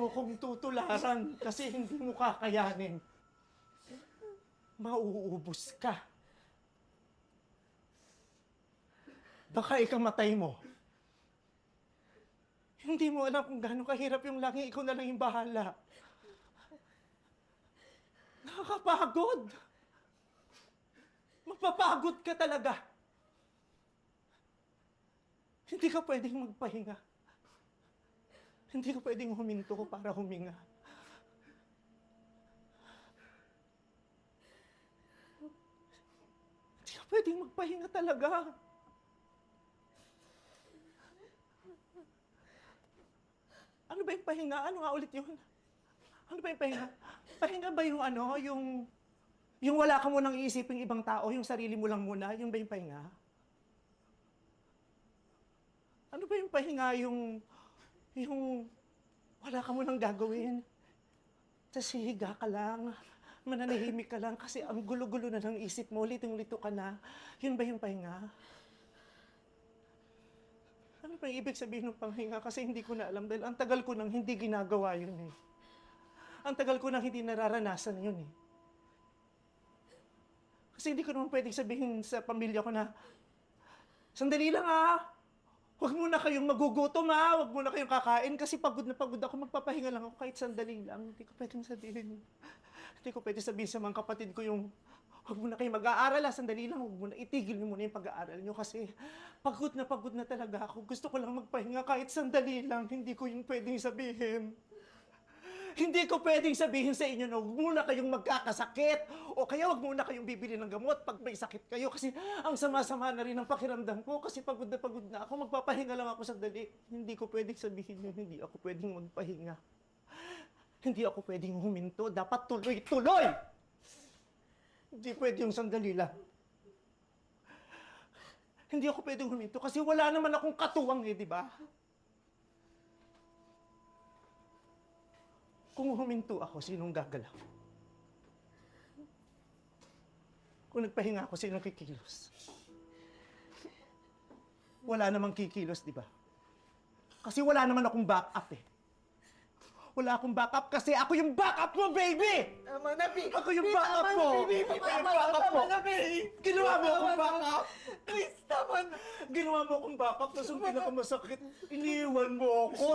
mo kong tutularan kasi hindi mo kakayanin. Mauubos ka. Baka ikamatay mo. Hindi mo alam kung gaano kahirap yung laging ikaw na lang yung bahala. Nakakapagod. Magpapagod ka talaga. Hindi ka pwedeng magpahinga. Hindi ka pwedeng huminto para huminga. Hindi ka pwedeng magpahinga talaga. Ano ba yung pahinga? Ano nga ulit yun? Ano ba yung pahinga? Pahinga ba yung ano, yung wala ka munang iisiping ibang tao, yung sarili mo lang muna, yung ba yung pahinga? Ano ba yung pahinga, yung wala ka munang gagawin? Tapos hihiga ka lang, mananahimik ka lang kasi ang gulo-gulo na ng isip mo, litong-lito ka na. Yun ba yung pahinga? Ano ba yung ibig sabihin ng panghinga? Kasi hindi ko na alam dahil ang tagal ko nang hindi ginagawa yun eh. Ang tagal ko nang hindi nararanasan yun eh. Kasi hindi ko naman pwedeng sabihin sa pamilya ko na, sandali lang ah! Huwag muna kayong magugutom ah! Huwag muna kayong kakain kasi pagod na pagod ako. Magpapahinga lang ako kahit sandali lang. Hindi ko pwedeng sabihin. Hindi ko pwedeng sabihin sa mga kapatid ko yung, huwag muna kayong mag-aaral ah! Sandali lang, huwag muna, itigil niyo muna yung pag-aaral niyo kasi pagod na talaga ako. Gusto ko lang magpahinga kahit sandali lang. Hindi ko yung pwedeng sabihin. Hindi ko pwedeng sabihin sa inyo na huwag muna kayong magkakasakit o kaya huwag muna kayong bibili ng gamot pag may sakit kayo kasi ang sama-sama na rin ang pakiramdam ko kasi pagod na ako. Magpapahinga lang ako sandali. Hindi ko pwedeng sabihin yun. Hindi ako pwedeng magpahinga. Hindi ako pwedeng huminto. Dapat tuloy-tuloy! Hindi pwede yung sandali lang. Hindi ako pwedeng huminto kasi wala naman akong katuwang eh, di ba? Kung huminto ako, sinong gagalaw? Kung nagpahinga ako, sinong kikilos? Wala namang kikilos, di ba? Kasi wala naman akong backup eh. Wala akong backup kasi ako yung backup mo, baby! Tama na, Pi! Ako yung backup mo! Pi! Ako yung backup mo! Tama na, Pi! Ginawa mo akong backup! Please, tama na! Ginawa mo akong backup, tapos hindi na ka masakit. Iniwan mo ako!